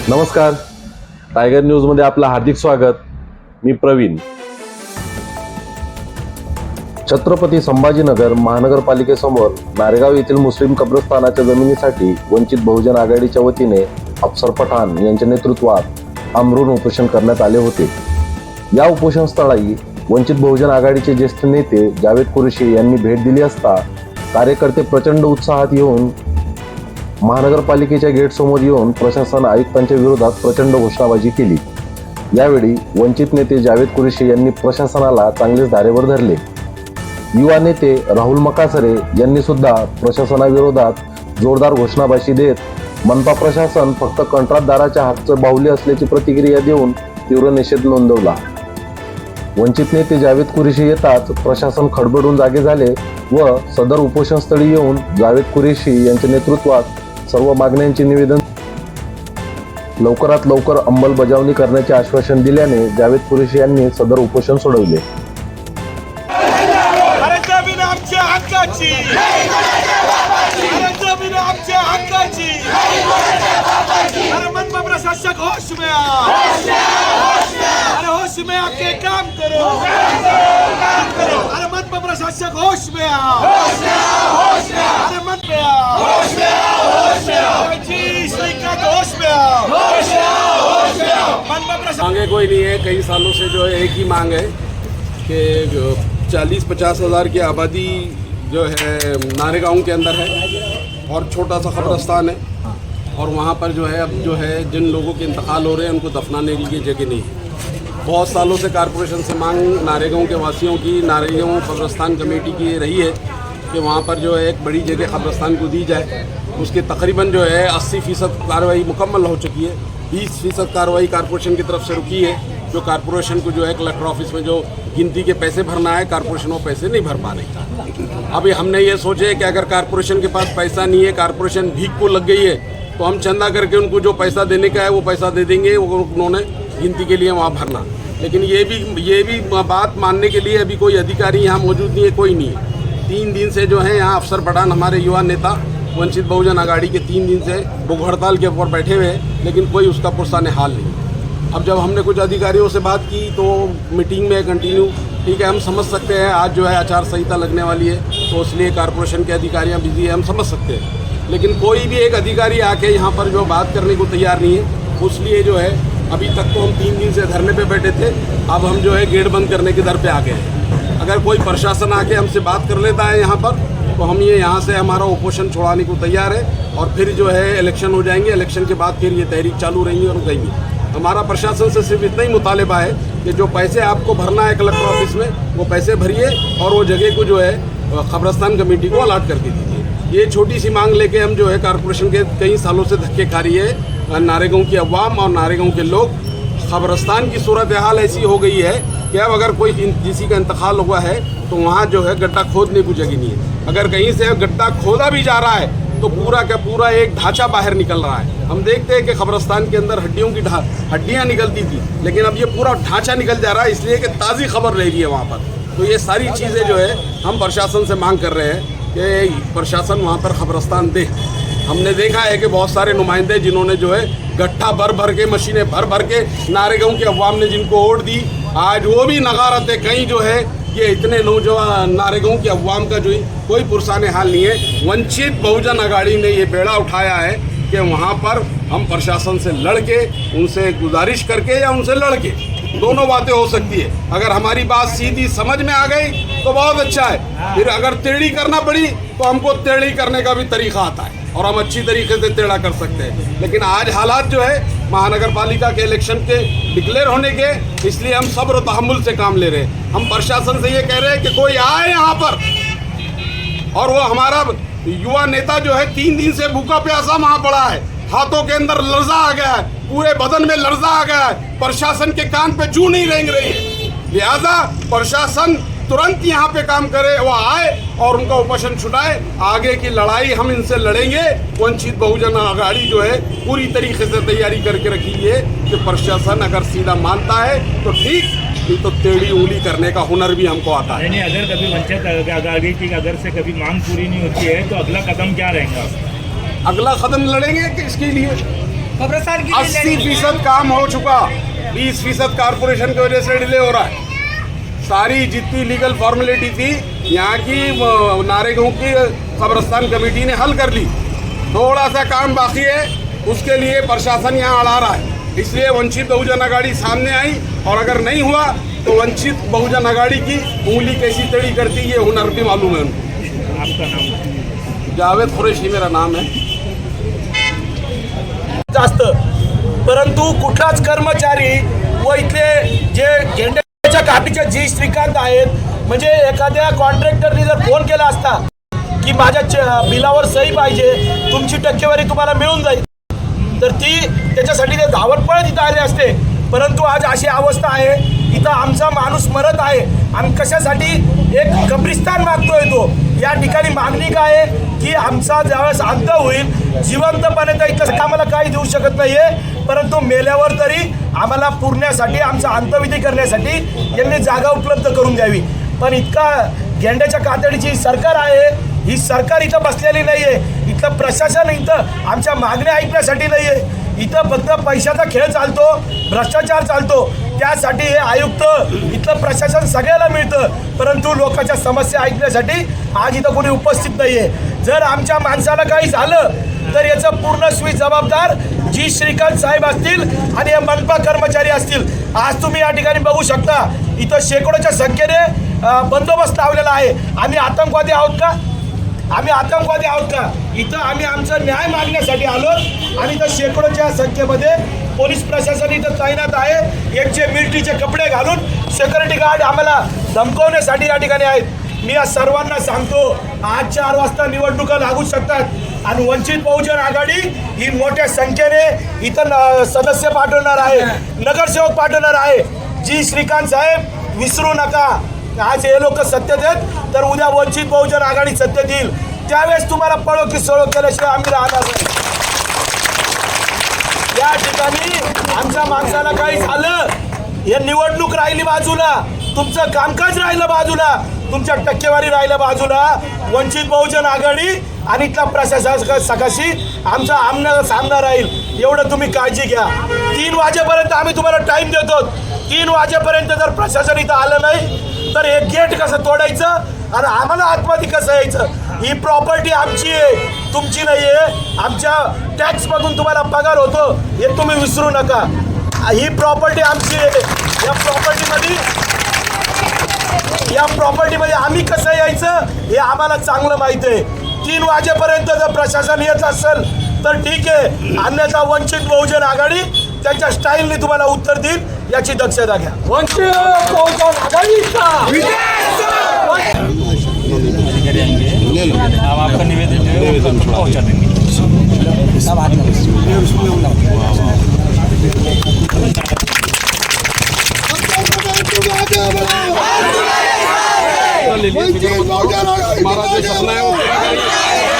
नमस्कार, टायगर न्यूजमध्ये आपलं हार्दिक स्वागत. मी प्रवीण. छत्रपती संभाजीनगर महानगरपालिकेसमोर नारेगाव येथील मुस्लिम कब्रस्तानाच्या जमिनीसाठी वंचित बहुजन आघाडीच्या वतीने अफसर पठाण यांच्या नेतृत्वात आमरण उपोषण करण्यात आले होते. या उपोषण स्थळी वंचित बहुजन आघाडीचे ज्येष्ठ नेते जावेद कुरेशी यांनी भेट दिली असता कार्यकर्ते प्रचंड उत्साहात येऊन महानगरपालिकेच्या गेट समोर येऊन प्रशासन आयुक्तांच्या विरोधात प्रचंड घोषणाबाजी केली. यावेळी वंचित नेते जावेद कुरेशी यांनी प्रशासनाला चांगलेच धारेवर धरले. युवा नेते राहुल मकासरे यांनी सुद्धा प्रशासनाविरोधात जोरदार घोषणाबाजी देत मनपा प्रशासन फक्त कंत्राटदाराच्या हातचं बाहुली असल्याची प्रतिक्रिया देऊन तीव्र निषेध नोंदवला. वंचित नेते जावेद कुरेशी येताच प्रशासन खडबडून जागे झाले व सदर उपोषणस्थळी येऊन जावेद कुरेशी यांच्या नेतृत्वात सर्व मागण्यांचे निवेदन लवकरात लवकर अंमलबजावणी करण्याचे आश्वासन दिल्याने जावेद कुरेशी यांनी सदर उपोषण सोडवले. प्रशासक होश में अरे होश में आके काम करो, अरे मनपा प्रशासक होश में अरे मन पे मांगे कोई नहीं है. कई सालों से जो है एक ही मांग है कि 40-50 हज़ार की आबादी जो है नारेगांव के अंदर है और छोटा सा कब्रिस्तान है और वहाँ पर जो है अब जो है जिन लोगों के इंतकाल हो रहे हैं उनको दफनाने के लिए जगह नहीं है. बहुत सालों से कारपोरेशन से मांग नारेगांव के वासियों की, नारेगांव कब्रिस्तान कमेटी की ये रही है कि वहाँ पर जो है एक बड़ी जगह कब्रिस्तान को दी जाए. उसके तकरीबन जो है 80% कार्रवाई मुकम्मल हो चुकी है. 20% कार्रवाई कारपोरेशन की तरफ से रुकी है. जो कारपोरेशन को जो है कलेक्टर ऑफिस में जो गिनती के पैसे भरना है, कारपोरेशन वो पैसे नहीं भर पा रही. अभी हमने ये सोचे कि अगर कारपोरेशन के पास पैसा नहीं है, कारपोरेशन भीख को लग गई है, तो हम चंदा करके उनको जो पैसा देने का है वो पैसा दे देंगे, वो उन्होंने गिनती के लिए वहाँ भरना. लेकिन ये भी बात मानने के लिए अभी कोई अधिकारी यहाँ मौजूद नहीं है, कोई नहीं है. 3 दिन से जो है यहाँ अफसर पठान हमारे युवा नेता वंचित बहुजन आघाड़ी के 3 दिन से भूख हड़ताल के ऊपर बैठे हुए हैं, लेकिन कोई उसका पुरसाने हाल नहीं. अब जब हमने कुछ अधिकारियों से बात की तो मीटिंग में कंटिन्यू, ठीक है हम समझ सकते हैं आज जो है आचार संहिता लगने वाली है तो इसलिए कारपोरेशन के अधिकारियाँ बिजी है, हम समझ सकते हैं. लेकिन कोई भी एक अधिकारी आके यहाँ पर जो बात करने को तैयार नहीं है. उसलिए जो है अभी तक तो हम 3 दिन से धरने पे बैठे थे, अब हम जो है गेट बंद करने की दर पे आ गए हैं. अगर कोई प्रशासन आके हमसे बात कर लेता है यहाँ पर तो हम ये यहाँ से हमारा उपोषण छोड़ाने को तैयार है और फिर जो है इलेक्शन हो जाएंगे. इलेक्शन के बाद फिर ये तहरीक चालू रहेंगी और रुकेंगी. हमारा प्रशासन से सिर्फ इतना ही मुतालिबा है कि जो पैसे आपको भरना है कलेक्टर ऑफिस में वो पैसे भरिए और वो जगह को जो है कब्रिस्तान कमेटी को अलाट करके दीजिए. ये छोटी सी मांग लेके हम जो है कारपोरेशन के कई सालों से धक्के खा रही है नारेगांव की अवाम और नारेगांव के लोग. कब्रिस्तान की सूरत हाल ऐसी हो गई है कि अब अगर कोई किसी का इंतकाल हुआ है तो वहाँ जो है गड्ढा खोदने को जगह नहीं है. अगर कहीं से गड्ढा खोदा भी जा रहा है तो पूरा का पूरा एक ढांचा बाहर निकल रहा है. हम देखते हैं कि कब्रिस्तान के अंदर हड्डियाँ निकलती थी, लेकिन अब ये पूरा ढांचा निकल जा रहा है इसलिए कि ताज़ी खबर रह रही है वहाँ पर. तो ये सारी चीज़ें जो है हम प्रशासन से मांग कर रहे हैं कि प्रशासन वहाँ पर कब्रिस्तान दे. हमने देखा है कि बहुत सारे नुमाइंदे जिन्होंने जो है गट्ठा भर के मशीनें भर के नारेगांव के अवाम ने जिनको वोट दी, आज वो भी नगारत है. कहीं जो है ये इतने नौजवान नारेगांव के अवाम का जो कोई पुरसाने हाल नहीं है. वंचित बहुजन आघाड़ी ने ये बेड़ा उठाया है कि वहाँ पर हम प्रशासन से लड़के, उनसे गुजारिश करके या उनसे लड़के, दोनों बातें हो सकती है. अगर हमारी बात सीधी समझ में आ गई तो बहुत अच्छा है. फिर अगर टेढ़ी करना पड़ी तो हमको टेढ़ी करने का भी तरीका आता है और हम अच्छी तरीके से टेढ़ा कर सकते हैं. लेकिन आज हालात जो है महानगर पालिका के इलेक्शन के डिक्लेयर होने के, इसलिए हम सब्र तहम्मुल से काम ले रहे हैं. हम प्रशासन से ये कह रहे हैं कि कोई आए यहाँ पर. और वो हमारा युवा नेता जो है 3 दिन से भूखा प्यासा वहाँ पड़ा है, हाथों के अंदर लर्जा आ गया है, पूरे बदन में लर्जा आ गया है. प्रशासन के कान पे जू नहीं रेंग रही है. लिहाजा प्रशासन तुरंत यहाँ पे काम करे, वो आए और उनका उपोषण छुटाए. आगे की लड़ाई हम इनसे लड़ेंगे. वंचित बहुजन आघाड़ी जो है पूरी तरीके से तैयारी करके रखी है कि प्रशासन अगर सीधा मानता है तो ठीक, नहीं तो टेढ़ी उंगली करने का हुनर भी हमको आता है. नहीं, अगर कभी वंचित आघाड़ी की अगर से कभी मांग पूरी नहीं होती है तो अगला कदम क्या रहेगा? अगला कदम लड़ेंगे कि इसके लिए कब्रिस्तान की 80% काम हो चुका, 20% कारपोरेशन की वजह से डिले हो रहा है। सारी जितनी लीगल फॉर्मेलिटी थी यहाँ की नारेगांव की कब्रिस्तान कमेटी ने हल कर ली। थोड़ा सा काम बाकी है, उसके लिए प्रशासन यहाँ अड़ा रहा है। इसलिए वंचित बहुजन अघाड़ी सामने आई, और अगर नहीं हुआ तो वंचित बहुजन अघाड़ी की उंगली कैसी टेढ़ी करती ये हुनर भी मालूम है उनको। आपका नाम? जावेद कुरैशी मेरा नाम है। जास्त, परंतु कुठलाच कर्मचारी व इथले जे गेंड्याच्या काठीचे जी श्रीकांत आहेत, म्हणजे एखाद्या कॉन्ट्रॅक्टरनी जर फोन केला असता की माझ्या बिलावर सही पाहिजे, तुमची टक्केवारी तुम्हाला मिळून जाईल, तर ती त्याच्यासाठी ते धावत पळत इथं आले असते. परंतु आज अशी अवस्था आहे, इथं आमचा माणूस मरत आहे आणि कशासाठी? एक कब्रिस्तान मागतोय तो. या ठिकाणी मागणी काय आहे की आमचा ज्यावेळेस अंत होईल, जिवंतपणे तर इथं आम्हाला काही देऊ शकत नाहीये, परंतु मेल्यावर तरी आम्हाला पुरण्यासाठी, आमचा अंतविधी करण्यासाठी यांनी जागा उपलब्ध करून द्यावी. पण इतका गेंड्याच्या कातडीची सरकार आहे, ही सरकार इथं बसलेली नाहीये. इथलं प्रशासन इथं आमच्या मागण्या ऐकण्यासाठी नाहीये. इथं फक्त पैशाचा खेळ चालतो, भ्रष्टाचार चालतो. त्यासाठी हे आयुक्त, इथलं प्रशासन सगळ्याला मिळतं, परंतु लोकांच्या समस्या ऐकण्यासाठी आज इथं कोणी उपस्थित नाहीये. जर आमच्या माणसाला काही झालं तर याचं पूर्णस्वी जबाबदार जी श्रीकांत साहेब असतील आणि हे मनपा कर्मचारी असतील. आज तुम्ही या ठिकाणी बघू शकता, इथं शेकडोच्या संख्येने बंदोबस्त लावलेला आहे. आम्ही आतंकवादी आहोत का? आम्ही आतंकवादी आहोत का? इथं आम्ही आमचा न्याय मागण्यासाठी आलो आणि इथं शेकडोच्या संख्येमध्ये पोलीस प्रशासन इथं तैनात आहे. एकचे मिलिटरीचे कपडे घालून सिक्युरिटी गार्ड आम्हाला धमकवण्यासाठी या ठिकाणी आहेत. मी या सर्वांना सांगतो, आज 4 वाजता निवडणुका लागू शकतात आणि वंचित बहुजन आघाडी ही मोठ्या संख्येने इथं सदस्य पाठवणार आहे, नगरसेवक पाठवणार आहे. जी श्रीकांत साहेब विसरू नका, आज हे लोक सत्तेत आहेत तर उद्या वंचित बहुजन आघाडी सत्तेत येईल. त्यावेळेस तुम्हाला पळो की सळो केल्याशिवाय आम्ही राहणार नाही. या ठिकाणी आमच्या माणसाला काही झालं, हे निवडणूक राहिली बाजूला, तुमचं कामकाज राहिलं बाजूला, तुमच्या टक्केवारी राहिलं बाजूला, वंचित बहुजन आघाडी आणि इथला प्रशासन सकाशी आमचा सामना राहील. एवढं तुम्ही काळजी घ्या. 3 वाजेपर्यंत आम्ही तुम्हाला टाईम देतो. 3 वाजेपर्यंत जर प्रशासन इथं आलं नाही तर हे गेट कसं तोडायचं आणि आम्हाला आतमध्ये कसं यायचं? ही प्रॉपर्टी आमची आहे, तुमची नाही आहे. आमच्या टॅक्समधून तुम्हाला पगार होतो, हे तुम्ही विसरू नका. ही प्रॉपर्टी आमची आहे. या प्रॉपर्टीमध्ये आम्ही कसं यायचं हे आम्हाला चांगलं माहीत आहे. 3 वाजेपर्यंत जर प्रशासन येत असेल तर ठीक आहे, अन्यथा वंचित बहुजन आघाडी त्यांच्या स्टाईलने तुम्हाला उत्तर देईल, याची दक्षता घ्या. वंचित बहुजन आघाडीचा अब आपका निवेदन जो है वो पहुंचा देंगे।